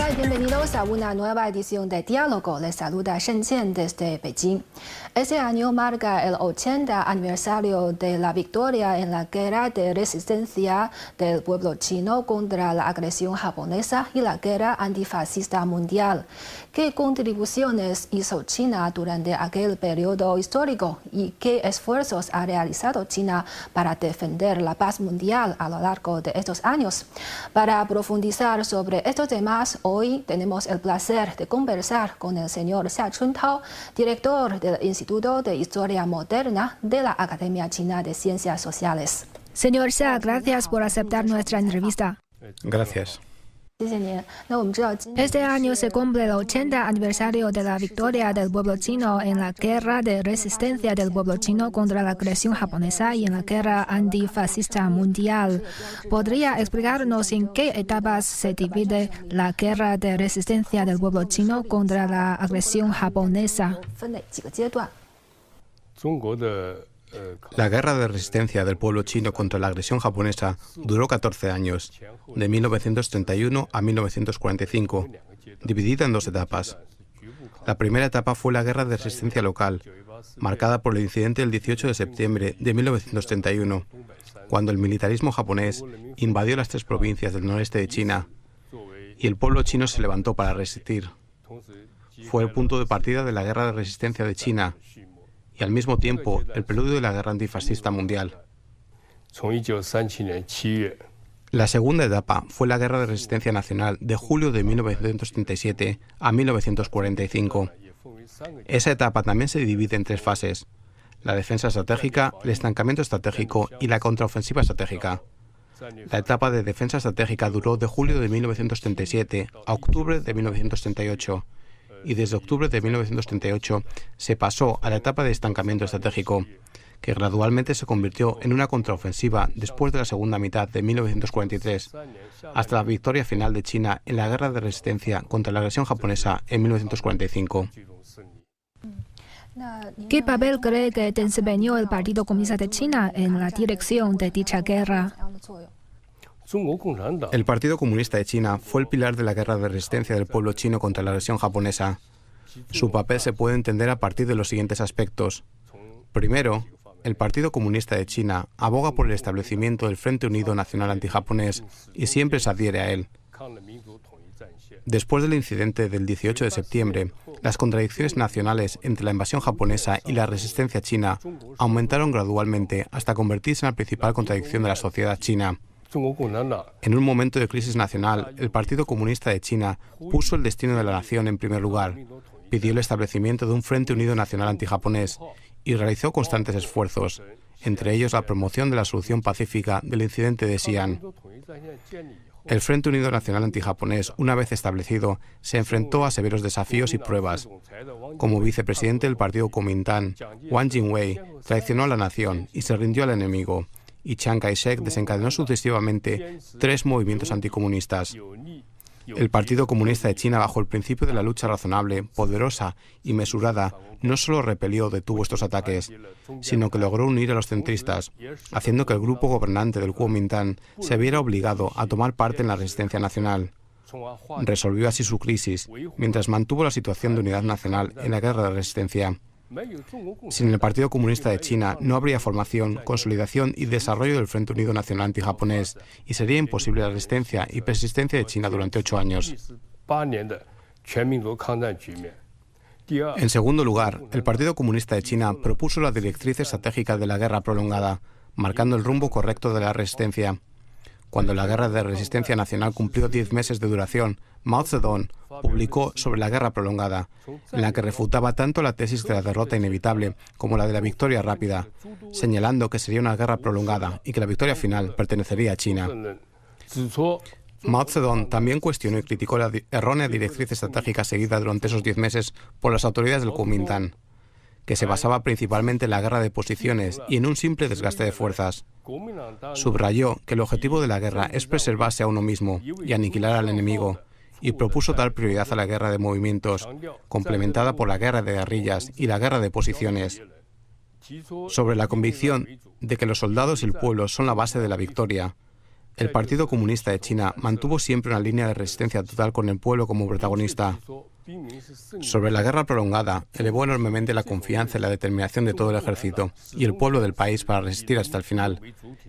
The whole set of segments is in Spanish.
Hola y bienvenidos a una nueva edición de Diálogo. Les saluda Shen Qian desde Beijing. Este año marca el 80 aniversario de la victoria en la guerra de resistencia del pueblo chino contra la agresión japonesa y la guerra antifascista mundial. ¿Qué contribuciones hizo China durante aquel periodo histórico y qué esfuerzos ha realizado China para defender la paz mundial a lo largo de estos años? Para profundizar sobre estos temas, hoy tenemos el placer de conversar con el señor Xia Chuntao, director del Instituto de Historia Moderna de la Academia China de Ciencias Sociales. Señor Xia, gracias por aceptar nuestra entrevista. Gracias. Este año se cumple el 80 aniversario de la victoria del pueblo chino en la guerra de resistencia del pueblo chino contra la agresión japonesa y en la guerra antifascista mundial. ¿Podría explicarnos en qué etapas se divide la guerra de resistencia del pueblo chino contra la agresión japonesa? La guerra de resistencia del pueblo chino contra la agresión japonesa duró 14 años, de 1931 a 1945, dividida en dos etapas. La primera etapa fue la guerra de resistencia local, marcada por el incidente del 18 de septiembre de 1931, cuando el militarismo japonés invadió las tres provincias del noreste de China y el pueblo chino se levantó para resistir. Fue el punto de partida de la guerra de resistencia de China y al mismo tiempo el preludio de la guerra antifascista mundial. La segunda etapa fue la guerra de resistencia nacional de julio de 1937 a 1945. Esa etapa también se divide en tres fases: la defensa estratégica, el estancamiento estratégico y la contraofensiva estratégica. La etapa de defensa estratégica duró de julio de 1937 a octubre de 1938. Y desde octubre de 1938 se pasó a la etapa de estancamiento estratégico, que gradualmente se convirtió en una contraofensiva después de la segunda mitad de 1943, hasta la victoria final de China en la guerra de resistencia contra la agresión japonesa en 1945. ¿Qué papel cree que desempeñó el Partido Comunista de China en la dirección de dicha guerra? El Partido Comunista de China fue el pilar de la guerra de resistencia del pueblo chino contra la agresión japonesa. Su papel se puede entender a partir de los siguientes aspectos. Primero, el Partido Comunista de China aboga por el establecimiento del Frente Unido Nacional Antijaponés y siempre se adhiere a él. Después del incidente del 18 de septiembre, las contradicciones nacionales entre la invasión japonesa y la resistencia china aumentaron gradualmente hasta convertirse en la principal contradicción de la sociedad china. En un momento de crisis nacional, el Partido Comunista de China puso el destino de la nación en primer lugar, pidió el establecimiento de un Frente Unido Nacional Antijaponés y realizó constantes esfuerzos, entre ellos la promoción de la solución pacífica del incidente de Xi'an. El Frente Unido Nacional Antijaponés, una vez establecido, se enfrentó a severos desafíos y pruebas. Como vicepresidente del Partido Kuomintang, Wang Jingwei traicionó a la nación y se rindió al enemigo, y Chiang Kai-shek desencadenó sucesivamente 3 movimientos anticomunistas. El Partido Comunista de China, bajo el principio de la lucha razonable, poderosa y mesurada, no solo repelió o detuvo estos ataques, sino que logró unir a los centristas, haciendo que el grupo gobernante del Kuomintang se viera obligado a tomar parte en la resistencia nacional. Resolvió así su crisis, mientras mantuvo la situación de unidad nacional en la guerra de resistencia. Sin el Partido Comunista de China no habría formación, consolidación y desarrollo del Frente Unido Nacional Antijaponés y sería imposible la resistencia y persistencia de China durante 8 años. En segundo lugar, el Partido Comunista de China propuso la directriz estratégica de la guerra prolongada, marcando el rumbo correcto de la resistencia. Cuando la guerra de resistencia nacional cumplió 10 meses de duración, Mao Zedong publicó sobre la guerra prolongada, en la que refutaba tanto la tesis de la derrota inevitable como la de la victoria rápida, señalando que sería una guerra prolongada y que la victoria final pertenecería a China. Mao Zedong también cuestionó y criticó la errónea directriz estratégica seguida durante esos 10 meses por las autoridades del Kuomintang, que se basaba principalmente en la guerra de posiciones y en un simple desgaste de fuerzas. Subrayó que el objetivo de la guerra es preservarse a uno mismo y aniquilar al enemigo, y propuso dar prioridad a la guerra de movimientos, complementada por la guerra de guerrillas y la guerra de posiciones. Sobre la convicción de que los soldados y el pueblo son la base de la victoria, el Partido Comunista de China mantuvo siempre una línea de resistencia total con el pueblo como protagonista. Sobre la guerra prolongada, elevó enormemente la confianza y la determinación de todo el ejército y el pueblo del país para resistir hasta el final,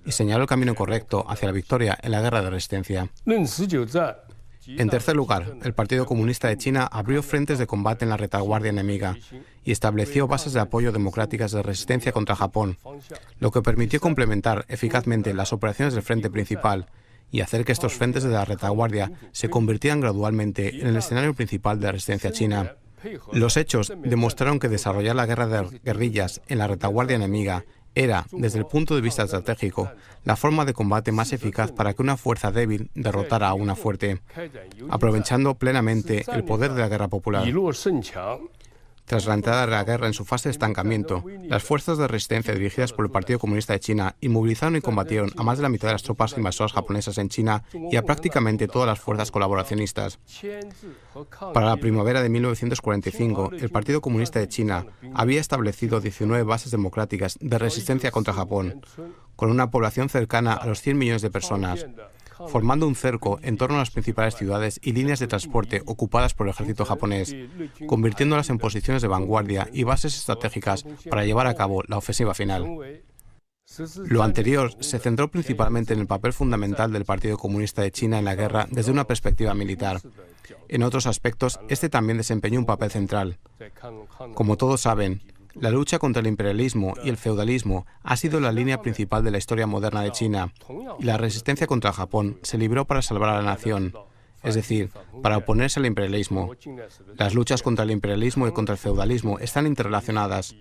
y señaló el camino correcto hacia la victoria en la guerra de resistencia. En tercer lugar, el Partido Comunista de China abrió frentes de combate en la retaguardia enemiga y estableció bases de apoyo democráticas de resistencia contra Japón, lo que permitió complementar eficazmente las operaciones del frente principal y hacer que estos frentes de la retaguardia se convirtieran gradualmente en el escenario principal de la resistencia china. Los hechos demostraron que desarrollar la guerra de guerrillas en la retaguardia enemiga era, desde el punto de vista estratégico, la forma de combate más eficaz para que una fuerza débil derrotara a una fuerte, aprovechando plenamente el poder de la guerra popular. Tras la entrada de la guerra en su fase de estancamiento, las fuerzas de resistencia dirigidas por el Partido Comunista de China inmovilizaron y combatieron a más de la mitad de las tropas invasoras japonesas en China y a prácticamente todas las fuerzas colaboracionistas. Para la primavera de 1945, el Partido Comunista de China había establecido 19 bases democráticas de resistencia contra Japón, con una población cercana a los 100 millones de personas, formando un cerco en torno a las principales ciudades y líneas de transporte ocupadas por el ejército japonés, convirtiéndolas en posiciones de vanguardia y bases estratégicas para llevar a cabo la ofensiva final. Lo anterior se centró principalmente en el papel fundamental del Partido Comunista de China en la guerra desde una perspectiva militar. En otros aspectos, este también desempeñó un papel central. Como todos saben, la lucha contra el imperialismo y el feudalismo ha sido la línea principal de la historia moderna de China, y la resistencia contra Japón se libró para salvar a la nación, es decir, para oponerse al imperialismo. Las luchas contra el imperialismo y contra el feudalismo están interrelacionadas.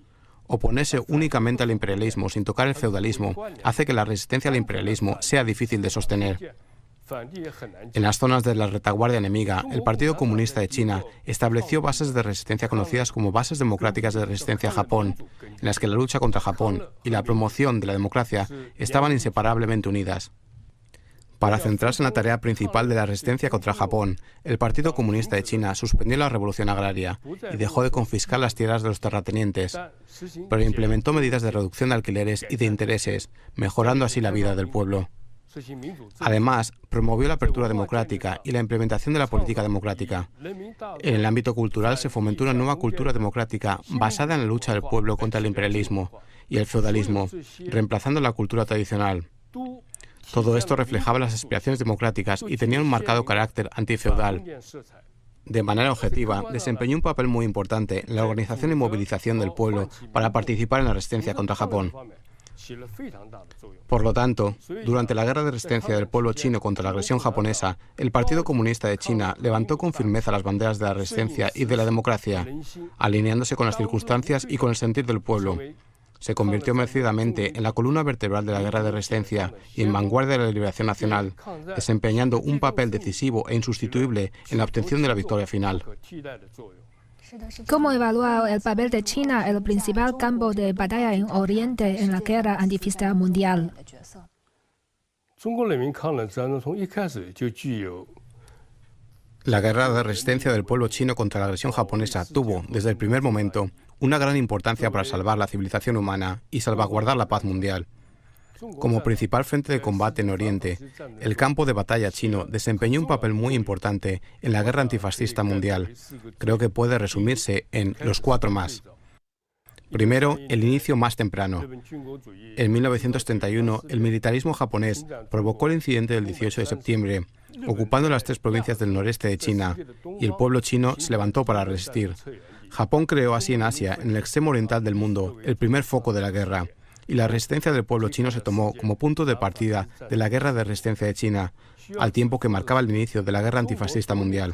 Oponerse únicamente al imperialismo sin tocar el feudalismo hace que la resistencia al imperialismo sea difícil de sostener. En las zonas de la retaguardia enemiga, el Partido Comunista de China estableció bases de resistencia conocidas como bases democráticas de resistencia a Japón, en las que la lucha contra Japón y la promoción de la democracia estaban inseparablemente unidas. Para centrarse en la tarea principal de la resistencia contra Japón, el Partido Comunista de China suspendió la revolución agraria y dejó de confiscar las tierras de los terratenientes, pero implementó medidas de reducción de alquileres y de intereses, mejorando así la vida del pueblo. Además, promovió la apertura democrática y la implementación de la política democrática. En el ámbito cultural se fomentó una nueva cultura democrática basada en la lucha del pueblo contra el imperialismo y el feudalismo, reemplazando la cultura tradicional. Todo esto reflejaba las aspiraciones democráticas y tenía un marcado carácter antifeudal. De manera objetiva, desempeñó un papel muy importante en la organización y movilización del pueblo para participar en la resistencia contra Japón. Por lo tanto, durante la guerra de resistencia del pueblo chino contra la agresión japonesa, el Partido Comunista de China levantó con firmeza las banderas de la resistencia y de la democracia, alineándose con las circunstancias y con el sentir del pueblo. Se convirtió merecidamente en la columna vertebral de la guerra de resistencia y en vanguardia de la liberación nacional, desempeñando un papel decisivo e insustituible en la obtención de la victoria final. ¿Cómo evalúa el papel de China, el principal campo de batalla en Oriente en la guerra antifascista mundial? La guerra de resistencia del pueblo chino contra la agresión japonesa tuvo, desde el primer momento, una gran importancia para salvar la civilización humana y salvaguardar la paz mundial. Como principal frente de combate en Oriente, el campo de batalla chino desempeñó un papel muy importante en la guerra antifascista mundial. Creo que puede resumirse en los 4 más. Primero, el inicio más temprano. En 1931, el militarismo japonés provocó el incidente del 18 de septiembre, ocupando las 3 provincias del noreste de China, y el pueblo chino se levantó para resistir. Japón creó así en Asia, en el extremo oriental del mundo, el primer foco de la guerra, y la resistencia del pueblo chino se tomó como punto de partida de la guerra de resistencia de China, al tiempo que marcaba el inicio de la guerra antifascista mundial.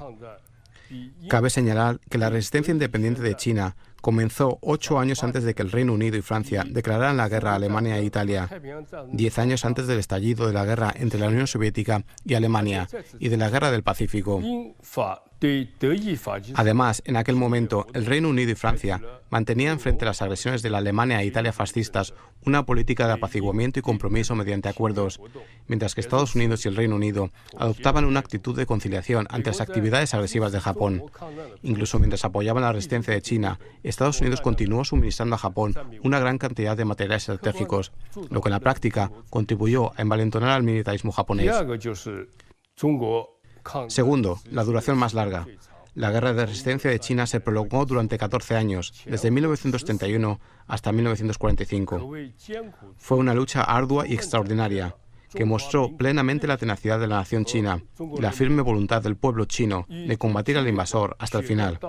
Cabe señalar que la resistencia independiente de China comenzó 8 años antes de que el Reino Unido y Francia declararan la guerra a Alemania e Italia, 10 años antes del estallido de la guerra entre la Unión Soviética y Alemania y de la Guerra del Pacífico. Además, en aquel momento, el Reino Unido y Francia mantenían frente a las agresiones de la Alemania e Italia fascistas una política de apaciguamiento y compromiso mediante acuerdos, mientras que Estados Unidos y el Reino Unido adoptaban una actitud de conciliación ante las actividades agresivas de Japón. Incluso mientras apoyaban la resistencia de China, Estados Unidos continuó suministrando a Japón una gran cantidad de materiales estratégicos, lo que en la práctica contribuyó a envalentonar al militarismo japonés. Segundo, la duración más larga. La guerra de resistencia de China se prolongó durante 14 años, desde 1931 hasta 1945. Fue una lucha ardua y extraordinaria, que mostró plenamente la tenacidad de la nación china y la firme voluntad del pueblo chino de combatir al invasor hasta el final.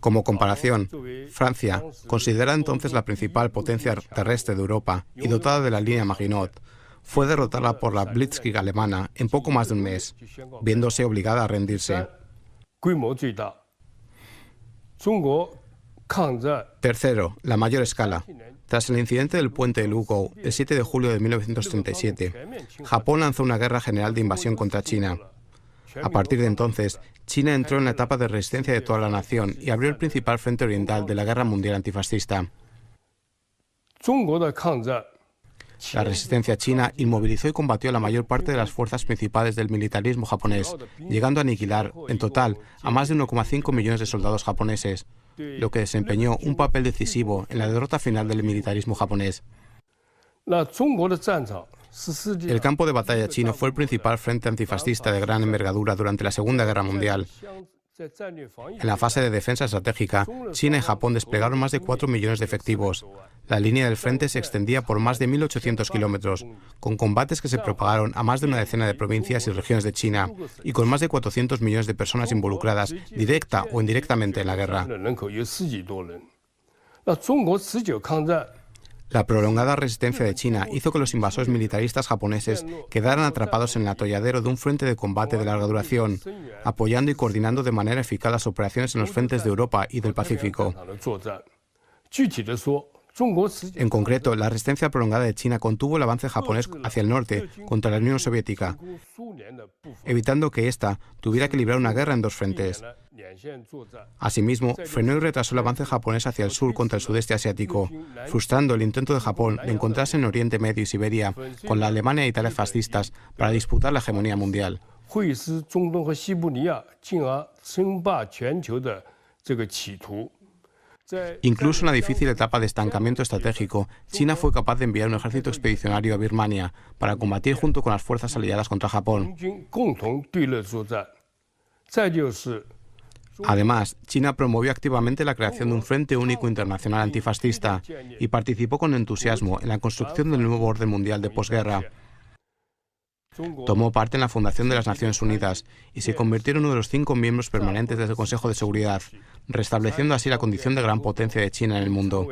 Como comparación, Francia, considerada entonces la principal potencia terrestre de Europa y dotada de la línea Maginot, fue derrotada por la Blitzkrieg alemana en poco más de un mes, viéndose obligada a rendirse. Tercero, la mayor escala. Tras el incidente del puente de Lugou, el 7 de julio de 1937, Japón lanzó una guerra general de invasión contra China. A partir de entonces, China entró en la etapa de resistencia de toda la nación y abrió el principal frente oriental de la Guerra Mundial Antifascista. La resistencia china inmovilizó y combatió a la mayor parte de las fuerzas principales del militarismo japonés, llegando a aniquilar, en total, a más de 1,5 millones de soldados japoneses, lo que desempeñó un papel decisivo en la derrota final del militarismo japonés. El campo de batalla chino fue el principal frente antifascista de gran envergadura durante la Segunda Guerra Mundial. En la fase de defensa estratégica, China y Japón desplegaron más de 4 millones de efectivos. La línea del frente se extendía por más de 1.800 kilómetros, con combates que se propagaron a más de una decena de provincias y regiones de China, y con más de 400 millones de personas involucradas, directa o indirectamente, en la guerra. La prolongada resistencia de China hizo que los invasores militaristas japoneses quedaran atrapados en el atolladero de un frente de combate de larga duración, apoyando y coordinando de manera eficaz las operaciones en los frentes de Europa y del Pacífico. En concreto, la resistencia prolongada de China contuvo el avance japonés hacia el norte contra la Unión Soviética, evitando que ésta tuviera que librar una guerra en dos frentes. Asimismo, frenó y retrasó el avance japonés hacia el sur contra el sudeste asiático, frustrando el intento de Japón de encontrarse en Oriente Medio y Siberia con la Alemania e Italia fascistas para disputar la hegemonía mundial. Incluso en la difícil etapa de estancamiento estratégico, China fue capaz de enviar un ejército expedicionario a Birmania para combatir junto con las fuerzas aliadas contra Japón. Además, China promovió activamente la creación de un Frente Único Internacional Antifascista y participó con entusiasmo en la construcción del nuevo orden mundial de posguerra. Tomó parte en la fundación de las Naciones Unidas y se convirtió en uno de los 5 miembros permanentes del Consejo de Seguridad, restableciendo así la condición de gran potencia de China en el mundo.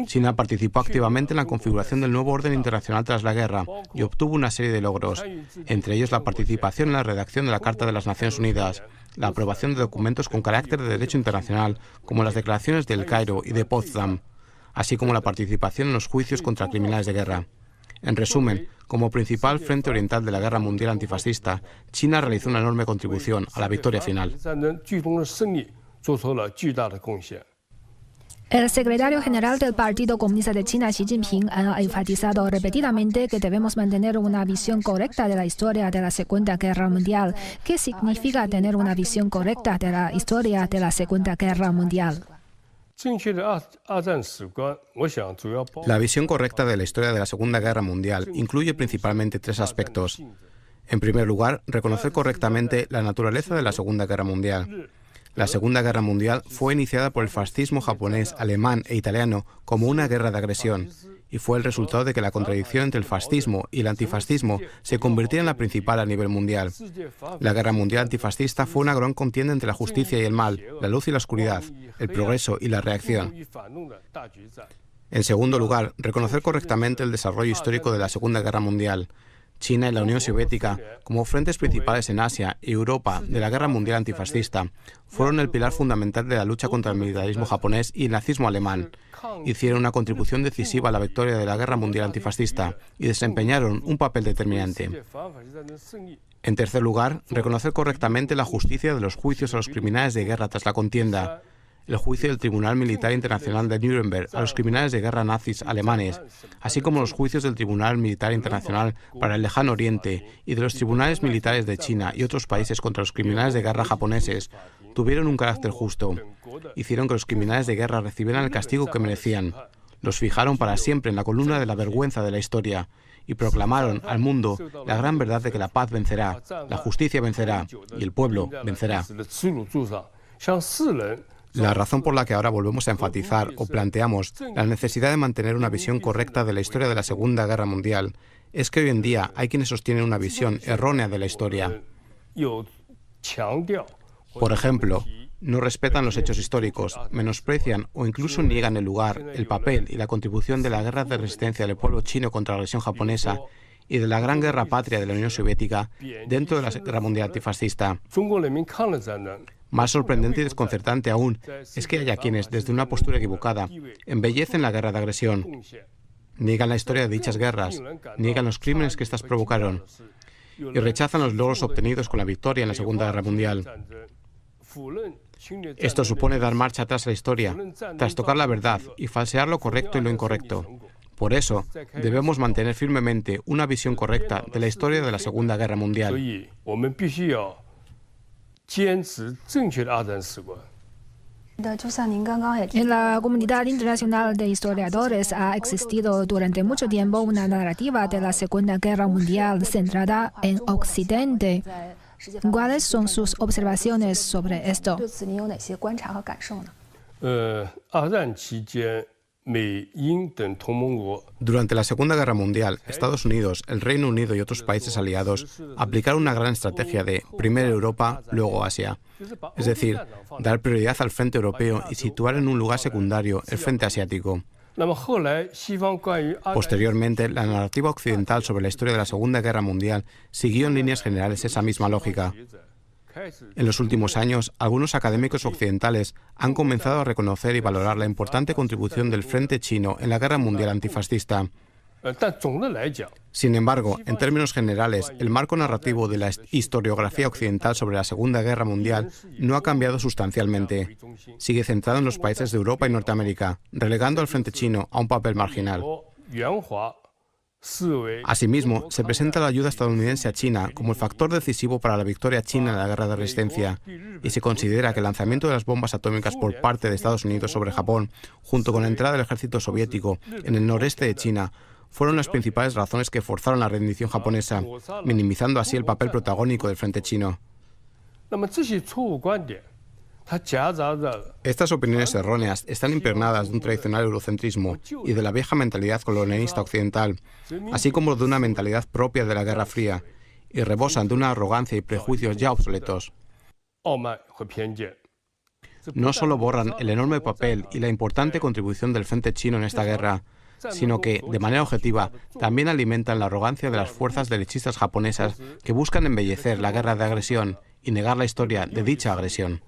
China participó activamente en la configuración del nuevo orden internacional tras la guerra y obtuvo una serie de logros, entre ellos la participación en la redacción de la Carta de las Naciones Unidas, la aprobación de documentos con carácter de derecho internacional, como las declaraciones de El Cairo y de Potsdam, así como la participación en los juicios contra criminales de guerra. En resumen, como principal frente oriental de la Guerra Mundial Antifascista, China realizó una enorme contribución a la victoria final. El secretario general del Partido Comunista de China, Xi Jinping, ha enfatizado repetidamente que debemos mantener una visión correcta de la historia de la Segunda Guerra Mundial. ¿Qué significa tener una visión correcta de la historia de la Segunda Guerra Mundial? La visión correcta de la historia de la Segunda Guerra Mundial incluye principalmente 3 aspectos. En primer lugar, reconocer correctamente la naturaleza de la Segunda Guerra Mundial. La Segunda Guerra Mundial fue iniciada por el fascismo japonés, alemán e italiano como una guerra de agresión, y fue el resultado de que la contradicción entre el fascismo y el antifascismo se convirtiera en la principal a nivel mundial. La Guerra Mundial Antifascista fue una gran contienda entre la justicia y el mal, la luz y la oscuridad, el progreso y la reacción. En segundo lugar, reconocer correctamente el desarrollo histórico de la Segunda Guerra Mundial. China y la Unión Soviética, como frentes principales en Asia y Europa de la Guerra Mundial Antifascista, fueron el pilar fundamental de la lucha contra el militarismo japonés y el nazismo alemán. Hicieron una contribución decisiva a la victoria de la Guerra Mundial Antifascista y desempeñaron un papel determinante. En tercer lugar, reconocer correctamente la justicia de los juicios a los criminales de guerra tras la contienda. El juicio del Tribunal Militar Internacional de Nuremberg a los criminales de guerra nazis alemanes, así como los juicios del Tribunal Militar Internacional para el Lejano Oriente y de los tribunales militares de China y otros países contra los criminales de guerra japoneses, tuvieron un carácter justo. Hicieron que los criminales de guerra recibieran el castigo que merecían. Los fijaron para siempre en la columna de la vergüenza de la historia y proclamaron al mundo la gran verdad de que la paz vencerá, la justicia vencerá y el pueblo vencerá. La razón por la que ahora volvemos a enfatizar o planteamos la necesidad de mantener una visión correcta de la historia de la Segunda Guerra Mundial es que hoy en día hay quienes sostienen una visión errónea de la historia. Por ejemplo, no respetan los hechos históricos, menosprecian o incluso niegan el lugar, el papel y la contribución de la guerra de resistencia del pueblo chino contra la agresión japonesa y de la gran guerra patria de la Unión Soviética dentro de la Guerra Mundial Antifascista. Más sorprendente y desconcertante aún es que haya quienes, desde una postura equivocada, embellecen la guerra de agresión, niegan la historia de dichas guerras, niegan los crímenes que éstas provocaron y rechazan los logros obtenidos con la victoria en la Segunda Guerra Mundial. Esto supone dar marcha atrás a la historia, trastocar la verdad y falsear lo correcto y lo incorrecto. Por eso, debemos mantener firmemente una visión correcta de la historia de la Segunda Guerra Mundial. En la comunidad internacional de historiadores ha existido durante mucho tiempo una narrativa de la Segunda Guerra Mundial centrada en Occidente. ¿Cuáles son sus observaciones sobre esto? Durante la Segunda Guerra Mundial, Estados Unidos, el Reino Unido y otros países aliados aplicaron una gran estrategia de primero Europa, luego Asia. Es decir, dar prioridad al frente europeo y situar en un lugar secundario el frente asiático. Posteriormente, la narrativa occidental sobre la historia de la Segunda Guerra Mundial siguió en líneas generales esa misma lógica. En los últimos años, algunos académicos occidentales han comenzado a reconocer y valorar la importante contribución del Frente Chino en la Guerra Mundial Antifascista. Sin embargo, en términos generales, el marco narrativo de la historiografía occidental sobre la Segunda Guerra Mundial no ha cambiado sustancialmente. Sigue centrado en los países de Europa y Norteamérica, relegando al Frente Chino a un papel marginal. Asimismo, se presenta la ayuda estadounidense a China como el factor decisivo para la victoria china en la guerra de resistencia, y se considera que el lanzamiento de las bombas atómicas por parte de Estados Unidos sobre Japón, junto con la entrada del ejército soviético en el noreste de China, fueron las principales razones que forzaron la rendición japonesa, minimizando así el papel protagónico del frente chino. Estas opiniones erróneas están impregnadas de un tradicional eurocentrismo y de la vieja mentalidad colonialista occidental, así como de una mentalidad propia de la Guerra Fría, y rebosan de una arrogancia y prejuicios ya obsoletos. No solo borran el enorme papel y la importante contribución del frente chino en esta guerra, sino que, de manera objetiva, también alimentan la arrogancia de las fuerzas derechistas japonesas que buscan embellecer la guerra de agresión y negar la historia de dicha agresión.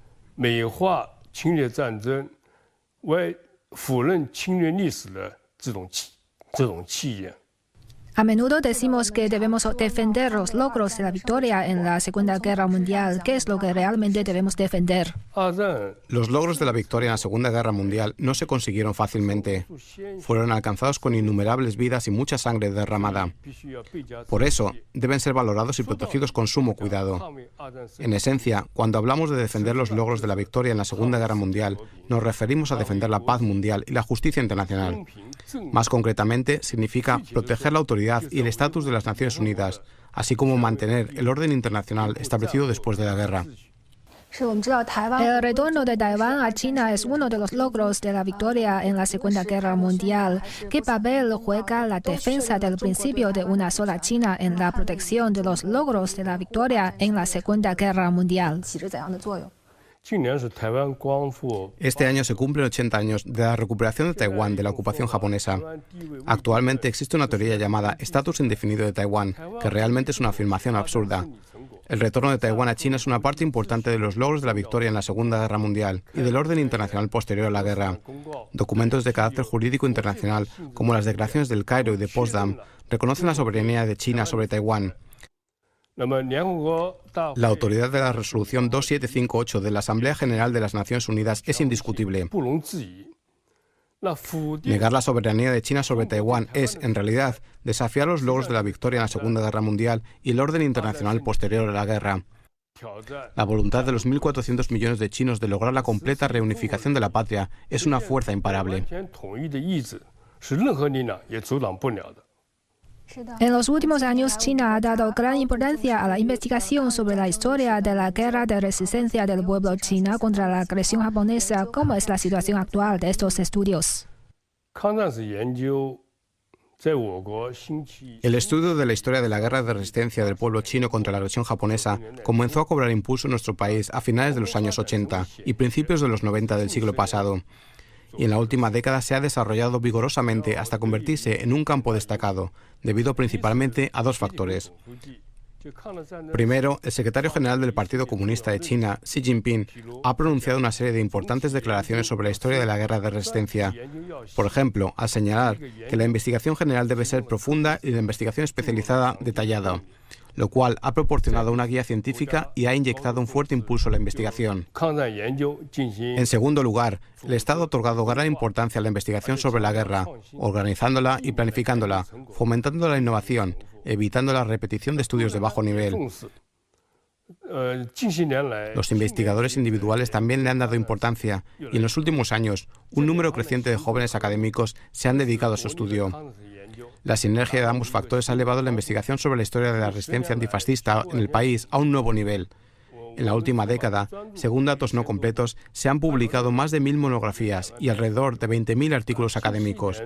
A menudo decimos que debemos defender los logros de la victoria en la Segunda Guerra Mundial. ¿Qué es lo que realmente debemos defender? Los logros de la victoria en la Segunda Guerra Mundial no se consiguieron fácilmente. Fueron alcanzados con innumerables vidas y mucha sangre derramada. Por eso, deben ser valorados y protegidos con sumo cuidado. En esencia, cuando hablamos de defender los logros de la victoria en la Segunda Guerra Mundial, nos referimos a defender la paz mundial y la justicia internacional. Más concretamente, significa proteger la autoridad y el estatus de las Naciones Unidas, así como mantener el orden internacional establecido después de la guerra. El retorno de Taiwán a China es uno de los logros de la victoria en la Segunda Guerra Mundial. ¿Qué papel juega la defensa del principio de una sola China en la protección de los logros de la victoria en la Segunda Guerra Mundial? Este año se cumplen 80 años de la recuperación de Taiwán de la ocupación japonesa. Actualmente existe una teoría llamada estatus indefinido de Taiwán, que realmente es una afirmación absurda. El retorno de Taiwán a China es una parte importante de los logros de la victoria en la Segunda Guerra Mundial y del orden internacional posterior a la guerra. Documentos de carácter jurídico internacional, como las declaraciones del Cairo y de Potsdam, reconocen la soberanía de China sobre Taiwán. La autoridad de la Resolución 2758 de la Asamblea General de las Naciones Unidas es indiscutible. Negar la soberanía de China sobre Taiwán es, en realidad, desafiar los logros de la victoria en la Segunda Guerra Mundial y el orden internacional posterior a la guerra. La voluntad de los 1.400 millones de chinos de lograr la completa reunificación de la patria es una fuerza imparable. En los últimos años, China ha dado gran importancia a la investigación sobre la historia de la guerra de resistencia del pueblo chino contra la agresión japonesa. ¿Cómo es la situación actual de estos estudios? El estudio de la historia de la guerra de resistencia del pueblo chino contra la agresión japonesa comenzó a cobrar impulso en nuestro país a finales de los años 80 y principios de los 90 del siglo pasado. Y en la última década se ha desarrollado vigorosamente hasta convertirse en un campo destacado, debido principalmente a dos factores. Primero, el secretario general del Partido Comunista de China, Xi Jinping, ha pronunciado una serie de importantes declaraciones sobre la historia de la guerra de resistencia. Por ejemplo, al señalar que la investigación general debe ser profunda y la investigación especializada detallada, lo cual ha proporcionado una guía científica y ha inyectado un fuerte impulso a la investigación. En segundo lugar, el Estado ha otorgado gran importancia a la investigación sobre la guerra, organizándola y planificándola, fomentando la innovación, evitando la repetición de estudios de bajo nivel. Los investigadores individuales también le han dado importancia y en los últimos años un número creciente de jóvenes académicos se han dedicado a su estudio. La sinergia de ambos factores ha elevado la investigación sobre la historia de la resistencia antifascista en el país a un nuevo nivel. En la última década, según datos no completos, se han publicado más de 1.000 monografías y alrededor de 20.000 artículos académicos.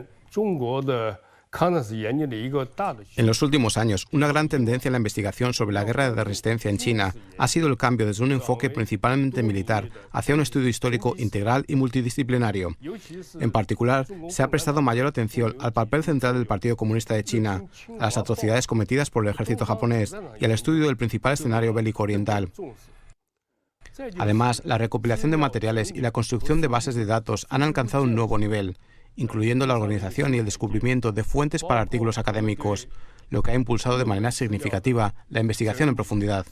En los últimos años, una gran tendencia en la investigación sobre la guerra de resistencia en China ha sido el cambio desde un enfoque principalmente militar hacia un estudio histórico integral y multidisciplinario. En particular, se ha prestado mayor atención al papel central del Partido Comunista de China, a las atrocidades cometidas por el ejército japonés y al estudio del principal escenario bélico oriental. Además, la recopilación de materiales y la construcción de bases de datos han alcanzado un nuevo nivel, incluyendo la organización y el descubrimiento de fuentes para artículos académicos, lo que ha impulsado de manera significativa la investigación en profundidad.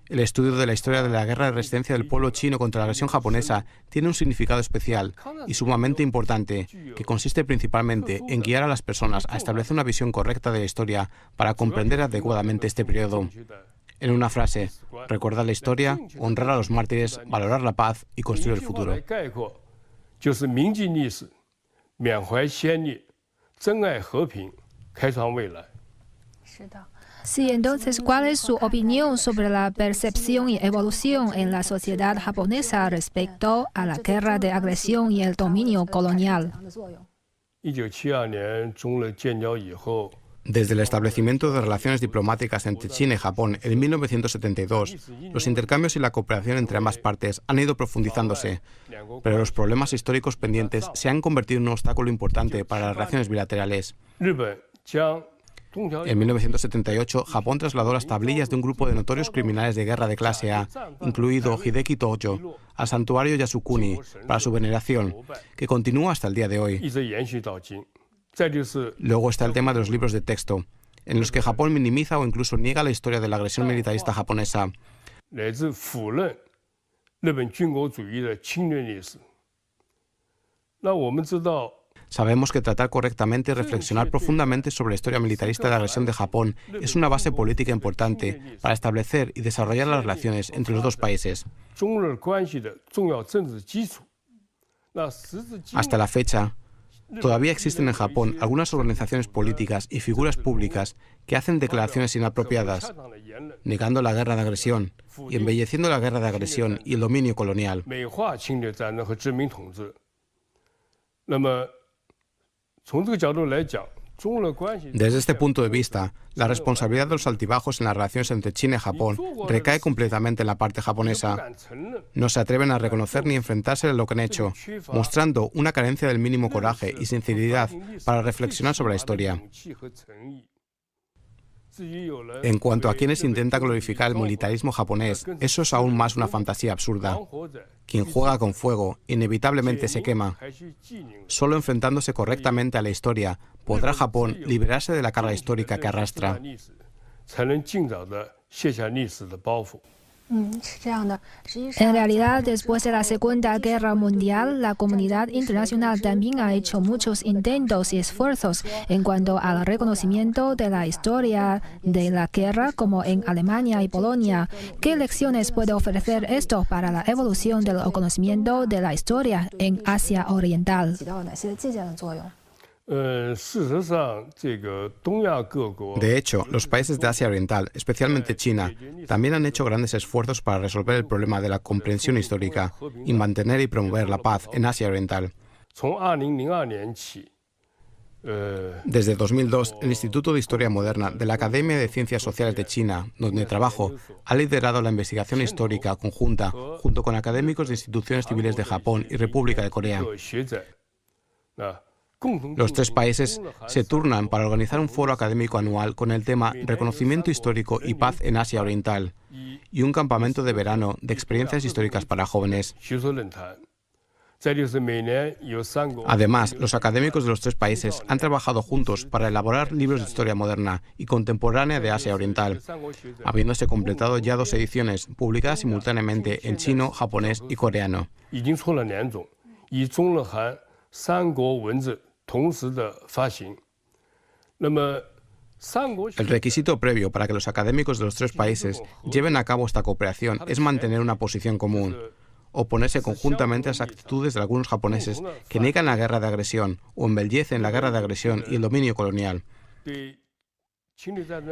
El estudio de la historia de la guerra de resistencia del pueblo chino contra la agresión japonesa tiene un significado especial y sumamente importante, que consiste principalmente en guiar a las personas a establecer una visión correcta de la historia para comprender adecuadamente este periodo. En una frase, recordar la historia, honrar a los mártires, valorar la paz y construir el futuro. Sí, entonces, ¿cuál es su opinión sobre la percepción y evolución en la sociedad japonesa respecto a la guerra de agresión y el dominio colonial? Desde el establecimiento de relaciones diplomáticas entre China y Japón en 1972, los intercambios y la cooperación entre ambas partes han ido profundizándose, pero los problemas históricos pendientes se han convertido en un obstáculo importante para las relaciones bilaterales. En 1978, Japón trasladó las tablillas de un grupo de notorios criminales de guerra de clase A, incluido Hideki Tojo, al santuario Yasukuni para su veneración, que continúa hasta el día de hoy. Luego está el tema de los libros de texto, en los que Japón minimiza o incluso niega la historia de la agresión militarista japonesa. Sabemos que tratar correctamente y reflexionar profundamente sobre la historia militarista de la agresión de Japón es una base política importante para establecer y desarrollar las relaciones entre los dos países. Hasta la fecha, todavía existen en Japón algunas organizaciones políticas y figuras públicas que hacen declaraciones inapropiadas, negando la guerra de agresión y embelleciendo la guerra de agresión y el dominio colonial. Desde este punto de vista, la responsabilidad de los altibajos en las relaciones entre China y Japón recae completamente en la parte japonesa. No se atreven a reconocer ni enfrentarse a lo que han hecho, mostrando una carencia del mínimo coraje y sinceridad para reflexionar sobre la historia. En cuanto a quienes intentan glorificar el militarismo japonés, eso es aún más una fantasía absurda. Quien juega con fuego inevitablemente se quema. Solo enfrentándose correctamente a la historia podrá Japón liberarse de la carga histórica que arrastra. En realidad, después de la Segunda Guerra Mundial, la comunidad internacional también ha hecho muchos intentos y esfuerzos en cuanto al reconocimiento de la historia de la guerra, como en Alemania y Polonia. ¿Qué lecciones puede ofrecer esto para la evolución del conocimiento de la historia en Asia Oriental? De hecho, los países de Asia Oriental, especialmente China, también han hecho grandes esfuerzos para resolver el problema de la comprensión histórica y mantener y promover la paz en Asia Oriental. Desde 2002, el Instituto de Historia Moderna de la Academia de Ciencias Sociales de China, donde trabajo, ha liderado la investigación histórica conjunta junto con académicos de instituciones civiles de Japón y República de Corea. Los tres países se turnan para organizar un foro académico anual con el tema Reconocimiento histórico y paz en Asia Oriental y un campamento de verano de experiencias históricas para jóvenes. Además, los académicos de los tres países han trabajado juntos para elaborar libros de historia moderna y contemporánea de Asia Oriental, habiéndose completado ya 2 ediciones, publicadas simultáneamente en chino, japonés y coreano. El requisito previo para que los académicos de los tres países lleven a cabo esta cooperación es mantener una posición común, oponerse conjuntamente a las actitudes de algunos japoneses que niegan la guerra de agresión o embellecen la guerra de agresión y el dominio colonial.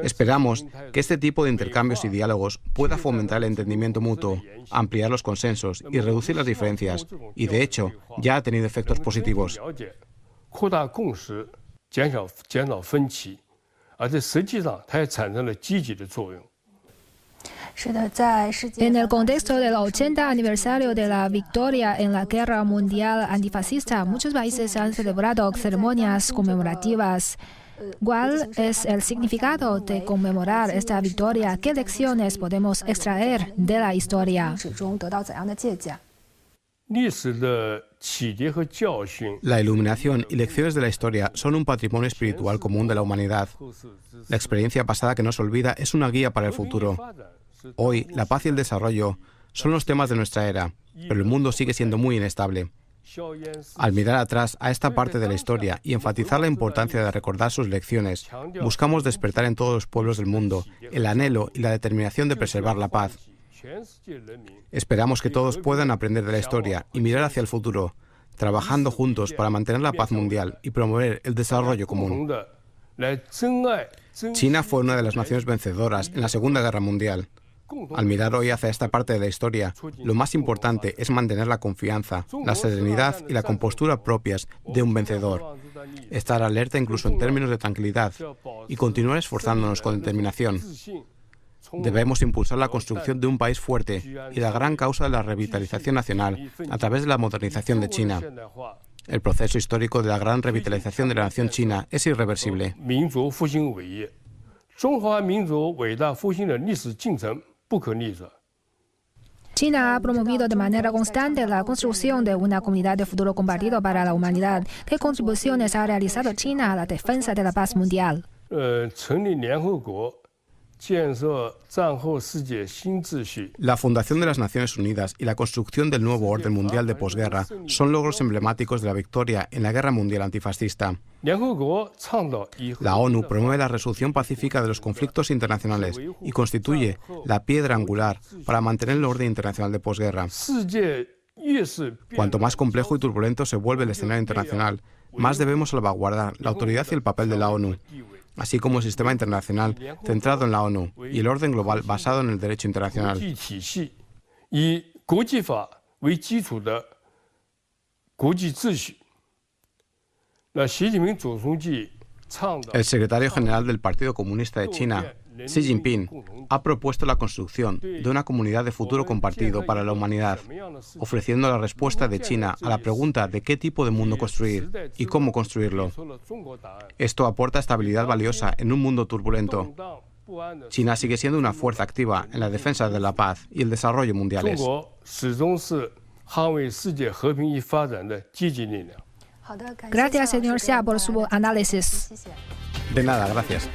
Esperamos que este tipo de intercambios y diálogos pueda fomentar el entendimiento mutuo, ampliar los consensos y reducir las diferencias, y de hecho ya ha tenido efectos positivos. En el contexto del 80 aniversario de la victoria en la Guerra Mundial Antifascista, muchos países han celebrado ceremonias conmemorativas. ¿Cuál es el significado de conmemorar esta victoria? ¿Qué lecciones podemos extraer de la historia? La iluminación y lecciones de la historia son un patrimonio espiritual común de la humanidad. La experiencia pasada que no se olvida es una guía para el futuro. Hoy, la paz y el desarrollo son los temas de nuestra era, pero el mundo sigue siendo muy inestable. Al mirar atrás a esta parte de la historia y enfatizar la importancia de recordar sus lecciones, buscamos despertar en todos los pueblos del mundo el anhelo y la determinación de preservar la paz. Esperamos que todos puedan aprender de la historia y mirar hacia el futuro, trabajando juntos para mantener la paz mundial y promover el desarrollo común. China fue una de las naciones vencedoras en la Segunda Guerra Mundial. Al mirar hoy hacia esta parte de la historia, lo más importante es mantener la confianza, la serenidad y la compostura propias de un vencedor. Estar alerta incluso en términos de tranquilidad y continuar esforzándonos con determinación. Debemos impulsar la construcción de un país fuerte y la gran causa de la revitalización nacional a través de la modernización de China. El proceso histórico de la gran revitalización de la nación china es irreversible. China ha promovido de manera constante la construcción de una comunidad de futuro compartido para la humanidad. ¿Qué contribuciones ha realizado China a la defensa de la paz mundial? La fundación de las Naciones Unidas y la construcción del nuevo orden mundial de posguerra son logros emblemáticos de la victoria en la Guerra Mundial Antifascista. La ONU promueve la resolución pacífica de los conflictos internacionales y constituye la piedra angular para mantener el orden internacional de posguerra. Cuanto más complejo y turbulento se vuelve el escenario internacional, más debemos salvaguardar la autoridad y el papel de la ONU, así como el sistema internacional centrado en la ONU y el orden global basado en el derecho internacional. El secretario general del Partido Comunista de China, Xi Jinping, ha propuesto la construcción de una comunidad de futuro compartido para la humanidad, ofreciendo la respuesta de China a la pregunta de qué tipo de mundo construir y cómo construirlo. Esto aporta estabilidad valiosa en un mundo turbulento. China sigue siendo una fuerza activa en la defensa de la paz y el desarrollo mundiales. Gracias, señor Xia, por su análisis. De nada, gracias.